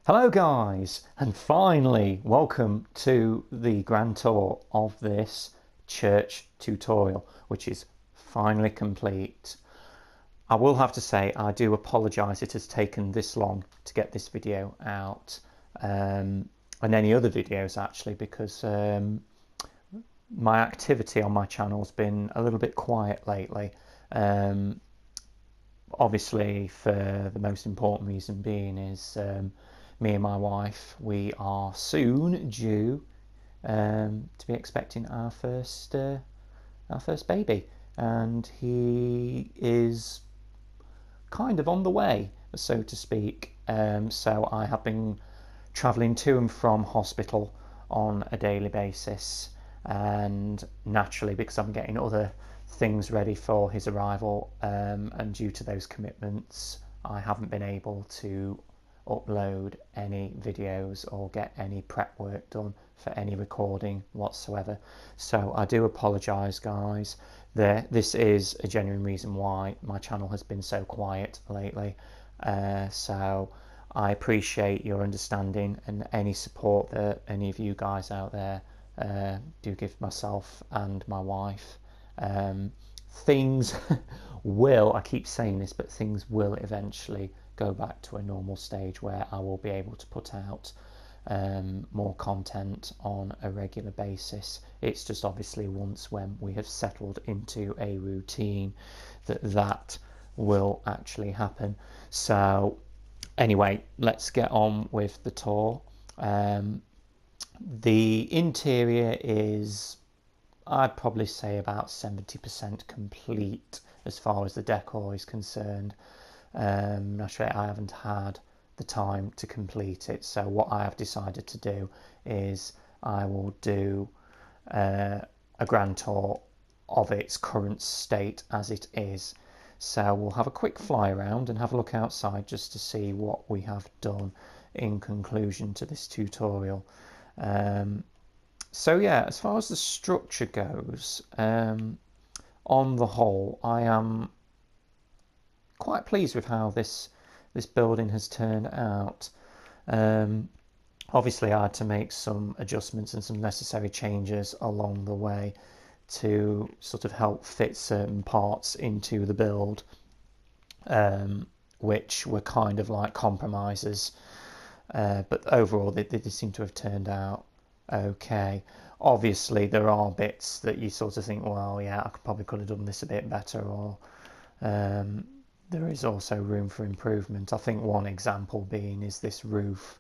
Hello guys, and finally welcome to the grand tour of this church tutorial, which is finally complete. I will have to say I do apologise it has taken this long to get this video out, and any other videos actually, because my activity on my channel has been a little bit quiet lately. Obviously, for the most important reason being is me and my wife, we are soon due to be expecting our first baby, and he is kind of on the way, so to speak. So I have been travelling to and from hospital on a daily basis, and naturally, because I'm getting other things ready for his arrival, and due to those commitments, I haven't been able to upload any videos or get any prep work done for any recording whatsoever. So I do apologise, guys. This is a genuine reason why my channel has been so quiet lately. So I appreciate your understanding and any support that any of you guys out there do give myself and my wife. Things will, I keep saying this, but things will eventually go back to a normal stage where I will be able to put out more content on a regular basis. It's just obviously once when we have settled into a routine that will actually happen. So anyway, let's get on with the tour. The interior is, I'd probably say, about 70% complete as far as the decor is concerned. Naturally, I haven't had the time to complete it, so what I have decided to do is I will do a grand tour of its current state as it is. So we'll have a quick fly around and have a look outside just to see what we have done in conclusion to this tutorial. So yeah, as far as the structure goes, on the whole, I am quite pleased with how this building has turned out. Obviously, I had to make some adjustments and some necessary changes along the way to sort of help fit certain parts into the build, which were kind of like compromises. But overall, they seem to have turned out okay. Obviously, there are bits that you sort of think, well, yeah, I probably could have done this a bit better, or there is also room for improvement. I think one example being is this roof.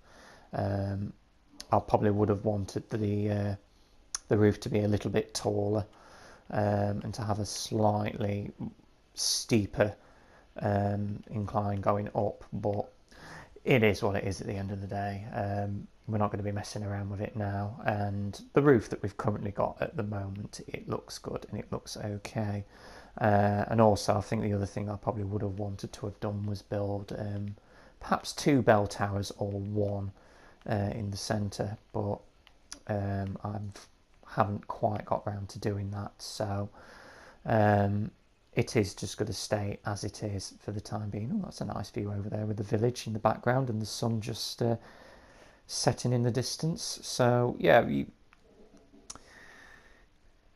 I probably would have wanted the roof to be a little bit taller, and to have a slightly steeper incline going up, but it is what it is at the end of the day. We're not going to be messing around with it now, and the roof that we've currently got at the moment, it looks good and it looks okay. And also, I think the other thing I probably would have wanted to have done was build perhaps two bell towers or one in the centre, but I haven't quite got round to doing that. So it is just going to stay as it is for the time being. Oh, that's a nice view over there with the village in the background and the sun just setting in the distance. So yeah,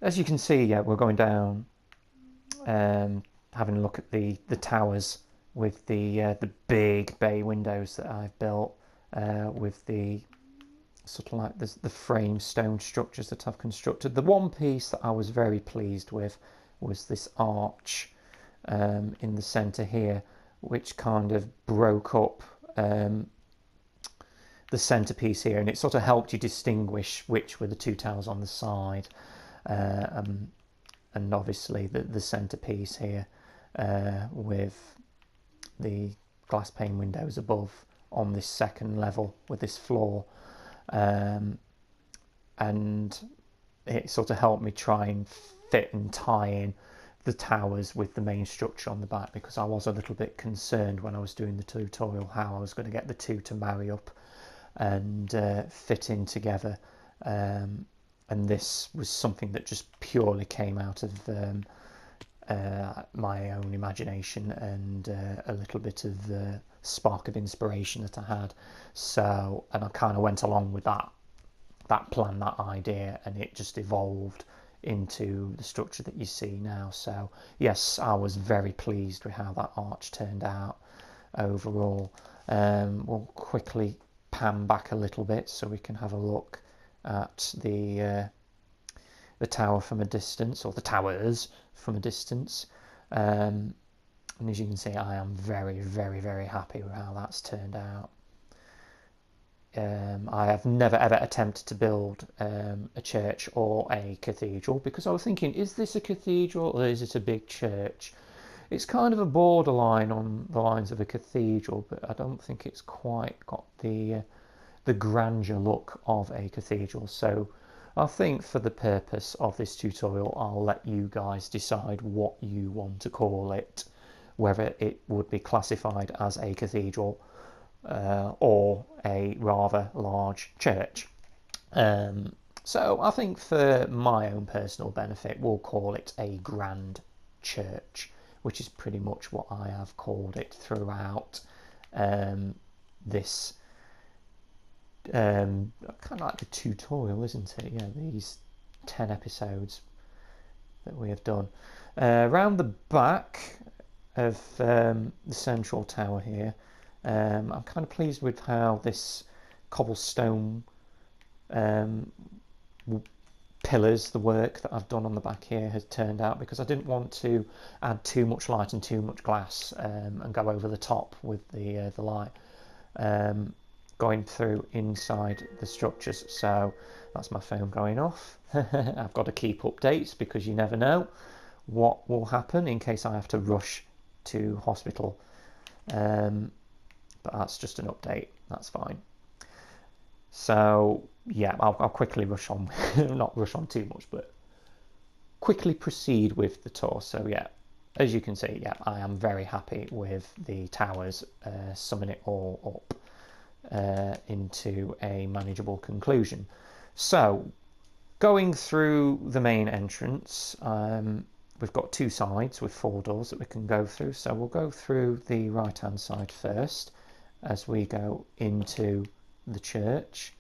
as you can see, yeah, we're going down, having a look at the towers with the big bay windows that I've built, with the sort of like the frame stone structures that I've constructed. The one piece that I was very pleased with was this arch in the centre here, which kind of broke up the centerpiece here, and it sort of helped you distinguish which were the two towers on the side, and obviously the centerpiece here, with the glass pane windows above on this second level with this floor, and it sort of helped me try and fit and tie in the towers with the main structure on the back, because I was a little bit concerned when I was doing the tutorial how I was going to get the two to marry up and fit in together, and this was something that just purely came out of my own imagination and a little bit of spark of inspiration that I had. So, and I kind of went along with that plan, that idea, and it just evolved into the structure that you see now. So yes, I was very pleased with how that arch turned out overall. We'll quickly pan back a little bit so we can have a look at the tower from a distance, or the towers from a distance. And as you can see, I am very, very, very happy with how that's turned out. I have never ever attempted to build a church or a cathedral, because I was thinking, is this a cathedral or is it a big church? It's kind of a borderline on the lines of a cathedral, but I don't think it's quite got the grandeur look of a cathedral. So I think for the purpose of this tutorial, I'll let you guys decide what you want to call it, whether it would be classified as a cathedral or a rather large church. So I think for my own personal benefit, we'll call it a grand church, which is pretty much what I have called it throughout this kind of like the tutorial, isn't it? Yeah, these 10 episodes that we have done. Around the back of the central tower here, I'm kind of pleased with how this cobblestone pillars, the work that I've done on the back here has turned out, because I didn't want to add too much light and too much glass and go over the top with the light going through inside the structures. So that's my phone going off. I've got to keep updates, because you never know what will happen in case I have to rush to hospital. But that's just an update, that's fine. So yeah, I'll quickly rush on, not rush on too much, but quickly proceed with the tour. So yeah, as you can see, yeah, I am very happy with the towers, summing it all up into a manageable conclusion. So going through the main entrance, we've got two sides with 4 doors that we can go through. So we'll go through the right hand side first as we go into the church.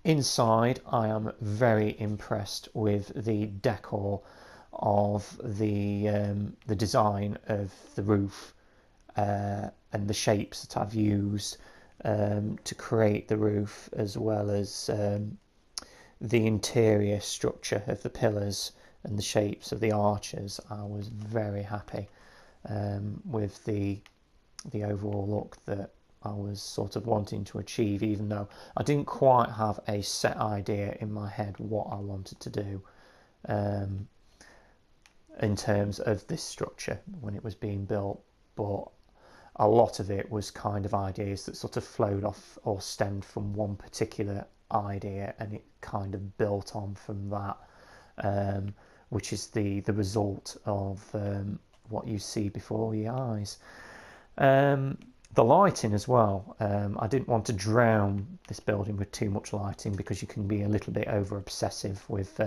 Inside, I am very impressed with the decor of the design of the roof and the shapes that I've used to create the roof, as well as the interior structure of the pillars and the shapes of the arches. I was very happy with the overall look that I was sort of wanting to achieve, even though I didn't quite have a set idea in my head what I wanted to do in terms of this structure when it was being built. But a lot of it was kind of ideas that sort of flowed off or stemmed from one particular idea, and it kind of built on from that, which is the result of what you see before your eyes. The lighting as well, I didn't want to drown this building with too much lighting, because you can be a little bit over obsessive with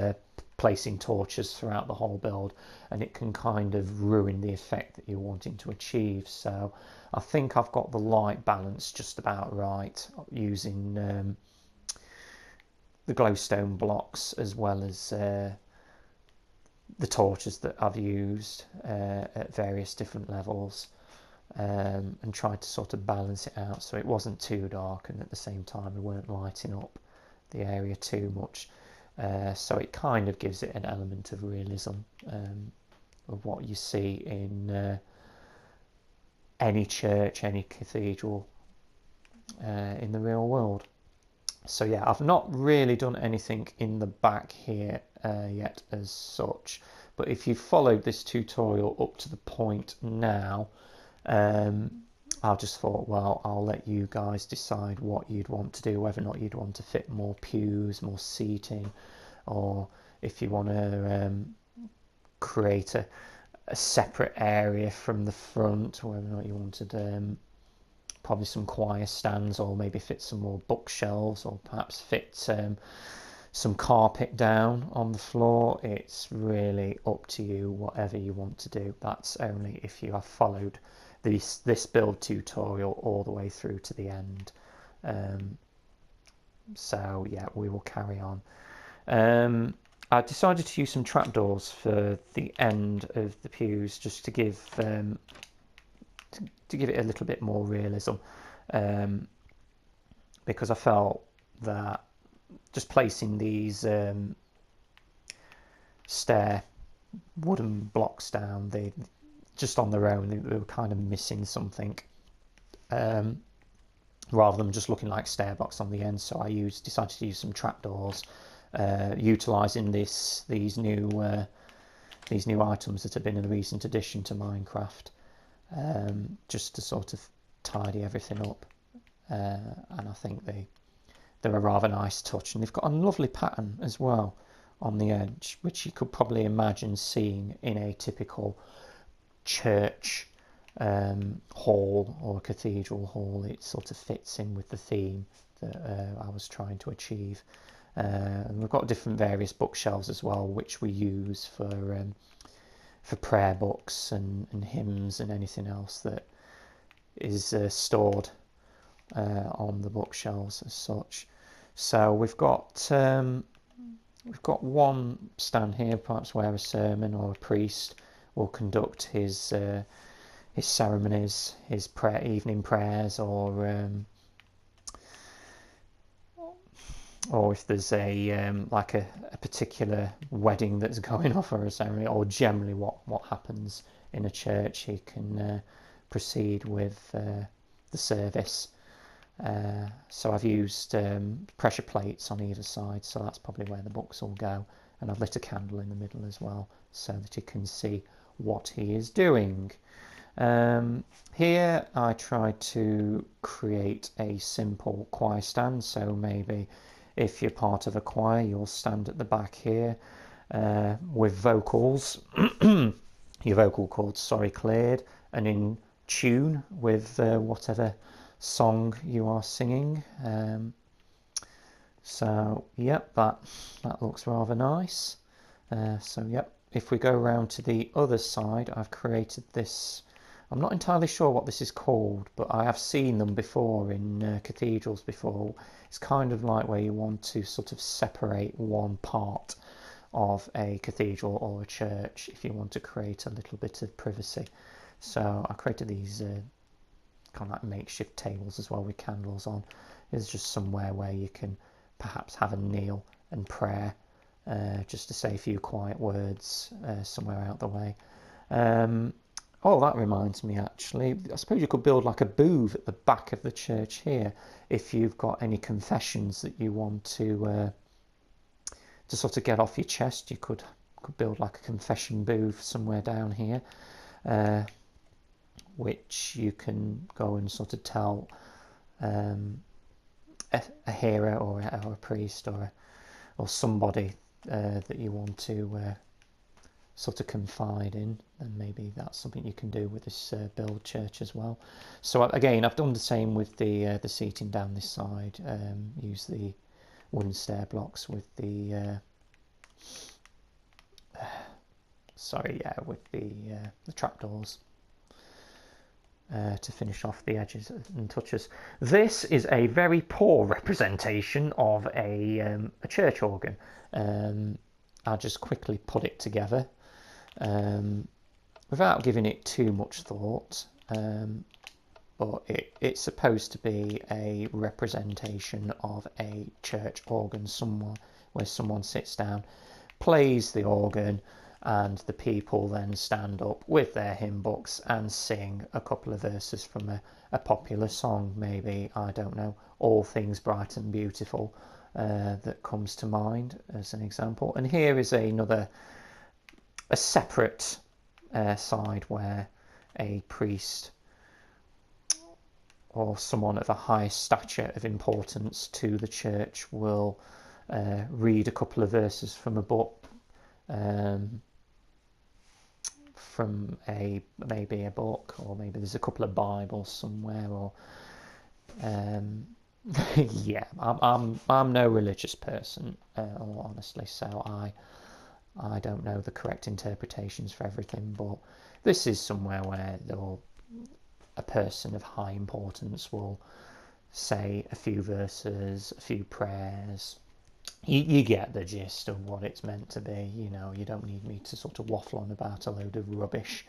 placing torches throughout the whole build, and it can kind of ruin the effect that you're wanting to achieve. So I think I've got the light balance just about right, using the glowstone blocks as well as the torches that I've used at various different levels, and tried to sort of balance it out so it wasn't too dark, and at the same time we weren't lighting up the area too much. So it kind of gives it an element of realism of what you see in any church, any cathedral in the real world. So yeah, I've not really done anything in the back here yet as such, but if you followed this tutorial up to the point now, I just thought, well, I'll let you guys decide what you'd want to do, whether or not you'd want to fit more pews, more seating, or if you want to create a separate area from the front, whether or not you wanted probably some choir stands, or maybe fit some more bookshelves, or perhaps fit some carpet down on the floor. It's really up to you, whatever you want to do. That's only if you have followed this build tutorial all the way through to the end. So yeah, we will carry on. I decided to use some trapdoors for the end of the pews, just to give it a little bit more realism, because I felt that just placing these stair wooden blocks down, they just on their own, they were kind of missing something, rather than just looking like stair blocks on the end. So I decided to use some trapdoors, utilising these new items that have been a recent addition to Minecraft, just to sort of tidy everything up, and I think they're a rather nice touch, and they've got a lovely pattern as well on the edge, which you could probably imagine seeing in a typical church hall or cathedral hall. It sort of fits in with the theme that I was trying to achieve. And we've got different various bookshelves as well, which we use for prayer books and hymns and anything else that is stored on the bookshelves as such. So we've got one stand here, perhaps where a sermon or a priest will conduct his ceremonies, his evening prayers, or if there's a like a particular wedding that's going off, or a ceremony, or generally what happens in a church, he can proceed with the service. So I've used pressure plates on either side, so that's probably where the books will go, and I've lit a candle in the middle as well, so that you can see what he is doing. Here I tried to create a simple choir stand, so maybe if you're part of a choir, you'll stand at the back here with vocals, your vocal cords, cleared and in tune with whatever song you are singing. So yep, that looks rather nice. So yep, if we go around to the other side, I've created this. I'm not entirely sure what this is called, but I have seen them before in cathedrals before. It's kind of like where you want to sort of separate one part of a cathedral or a church if you want to create a little bit of privacy. So I created these kind of like makeshift tables as well with candles on. It's just somewhere where you can perhaps have a kneel and prayer, just to say a few quiet words somewhere out the way. Oh, that reminds me, actually, I suppose you could build like a booth at the back of the church here if you've got any confessions that you want to sort of get off your chest. You could build like a confession booth somewhere down here, which you can go and sort of tell a hero or a priest or somebody that you want to sort of confide in, and maybe that's something you can do with this build church as well. So again, I've done the same with the seating down this side. Use the wooden stair blocks with the with the trapdoors to finish off the edges and touches. This is a very poor representation of a church organ. I'll just quickly put it together without giving it too much thought, but it's supposed to be a representation of a church organ, somewhere where someone sits down, plays the organ, and the people then stand up with their hymn books and sing a couple of verses from a popular song, maybe, I don't know, All Things Bright and Beautiful, that comes to mind as an example. And here is a separate side where a priest or someone of a high stature of importance to the church will read a couple of verses from a book, from maybe a book, or maybe there's a couple of Bibles somewhere, or Yeah, I'm no religious person, honestly, so I don't know the correct interpretations for everything, but this is somewhere where a person of high importance will say a few verses, a few prayers. You get the gist of what it's meant to be. You know, you don't need me to sort of waffle on about a load of rubbish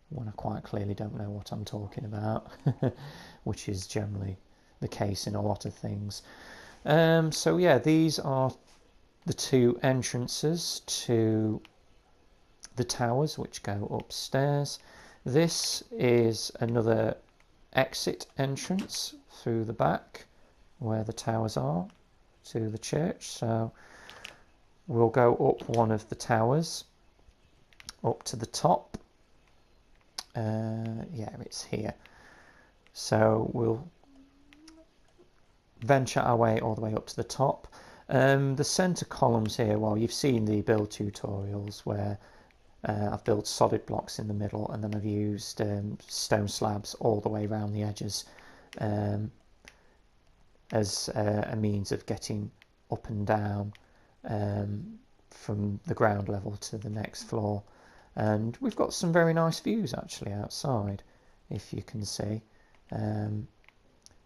when I quite clearly don't know what I'm talking about, which is generally the case in a lot of things. So yeah, these are the two entrances to the towers which go upstairs. This is another exit entrance through the back where the towers are to the church. So we'll go up one of the towers up to the top. Yeah, it's here. So we'll venture our way all the way up to the top. The centre columns here, well, you've seen the build tutorials where I've built solid blocks in the middle, and then I've used stone slabs all the way around the edges as a means of getting up and down from the ground level to the next floor. And we've got some very nice views actually outside, if you can see.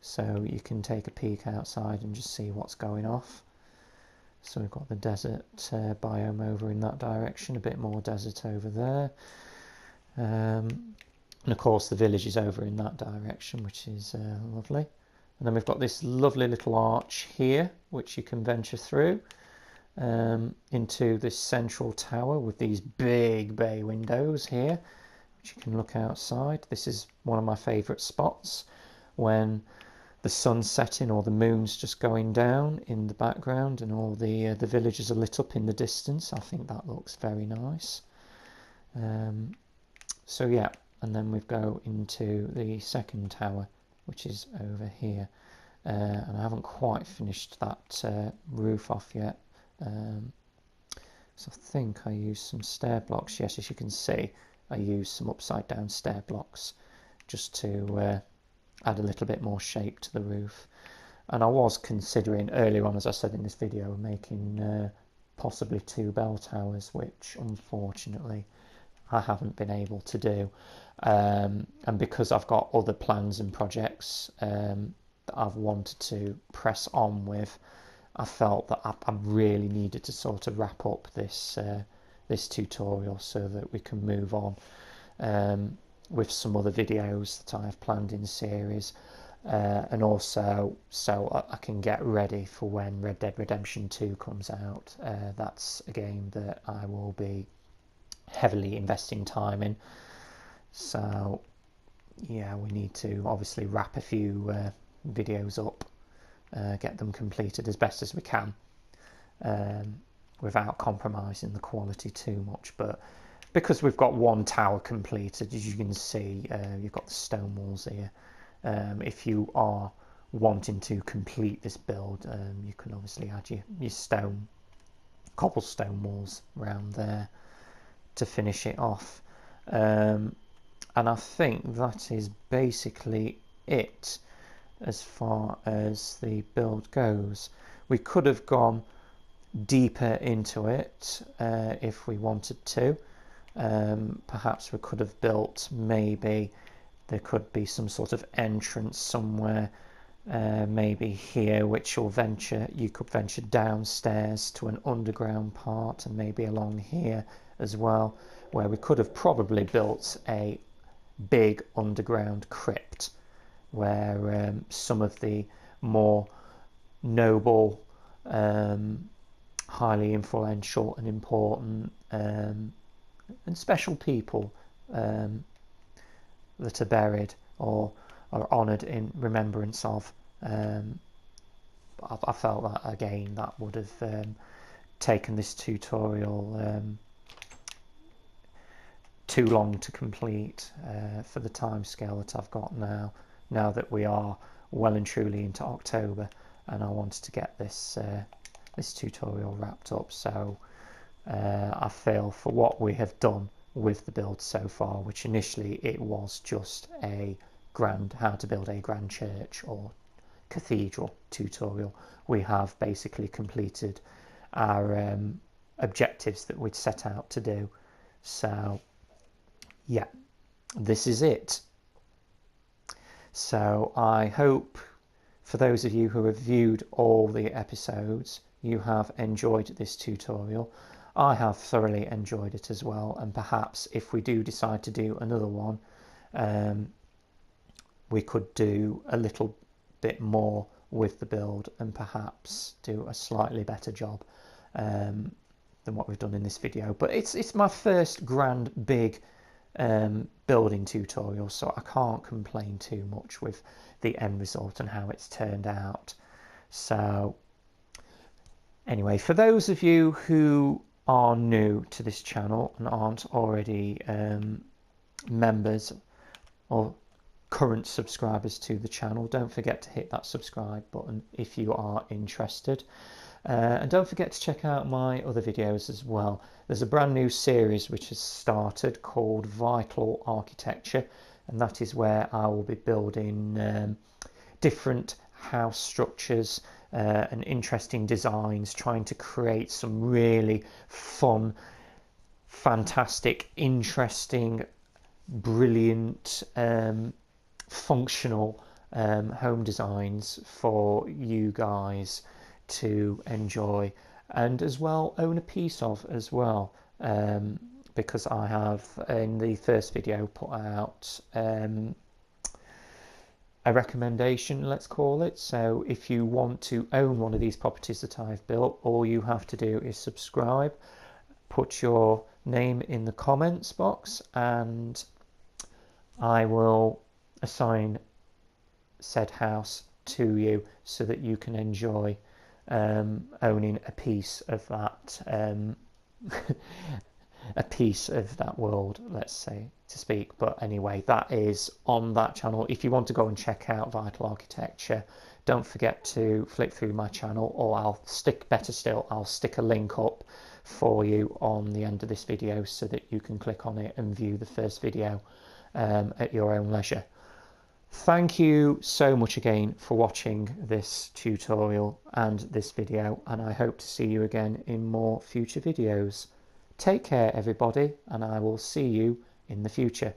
So you can take a peek outside and just see what's going off. So we've got the desert biome over in that direction, a bit more desert over there. And of course the village is over in that direction, which is lovely. And then we've got this lovely little arch here, which you can venture through into this central tower with these big bay windows here, which you can look outside. This is one of my favourite spots when the sun's setting or the moon's just going down in the background and all the villages are lit up in the distance. I think that looks very nice. So yeah, and then we go into the second tower, which is over here. And I haven't quite finished that roof off yet. So I think I used some stair blocks. Yes, as you can see, I used some upside down stair blocks just to add a little bit more shape to the roof. And I was considering earlier on, as I said in this video, making possibly 2 bell towers, which unfortunately I haven't been able to do. And because I've got other plans and projects that I've wanted to press on with, I felt that I really needed to sort of wrap up this this tutorial so that we can move on with some other videos that I have planned in the series, and also so I can get ready for when Red Dead Redemption 2 comes out. That's a game that I will be heavily investing time in. So yeah, we need to obviously wrap a few videos up, get them completed as best as we can, without compromising the quality too much. But because we've got one tower completed, as you can see, you've got the stone walls here. If you are wanting to complete this build, you can obviously add your stone, cobblestone walls around there to finish it off. And I think that is basically it as far as the build goes. We could have gone deeper into it if we wanted to. Perhaps we could have built, maybe there could be some sort of entrance somewhere, maybe here, which you could venture downstairs to an underground part, and maybe along here as well, where we could have probably built a big underground crypt where some of the more noble, highly influential and important and special people that are buried or are honoured in remembrance of. I felt that again that would have taken this tutorial too long to complete for the time scale that I've got now that we are well and truly into October, and I wanted to get this this tutorial wrapped up. So I feel for what we have done with the build so far, which initially it was just a how to build a grand church or cathedral tutorial. We have basically completed our objectives that we'd set out to do. So yeah, this is it. So I hope for those of you who have viewed all the episodes, you have enjoyed this tutorial. I have thoroughly enjoyed it as well, and perhaps if we do decide to do another one, we could do a little bit more with the build and perhaps do a slightly better job than what we've done in this video. But it's my first grand big building tutorial, so I can't complain too much with the end result and how it's turned out. So anyway, for those of you who are new to this channel and aren't already members or current subscribers to the channel, don't forget to hit that subscribe button if you are interested. And don't forget to check out my other videos as well. There's a brand new series which has started called Vital Architecture, and that is where I will be building different house structures and interesting designs, trying to create some really fun, fantastic, interesting, brilliant, functional home designs for you guys to enjoy and as well own a piece of as well, because I have in the first video put out a recommendation, let's call it. So if you want to own one of these properties that I've built, all you have to do is subscribe, put your name in the comments box, and I will assign said house to you so that you can enjoy owning a piece of that a piece of that world, let's say, to speak. But anyway, that is on that channel. If you want to go and check out Vital Architecture, don't forget to flick through my channel, or I'll stick a link up for you on the end of this video so that you can click on it and view the first video at your own leisure. Thank you so much again for watching this tutorial and this video, and I hope to see you again in more future videos. Take care everybody, and I will see you in the future.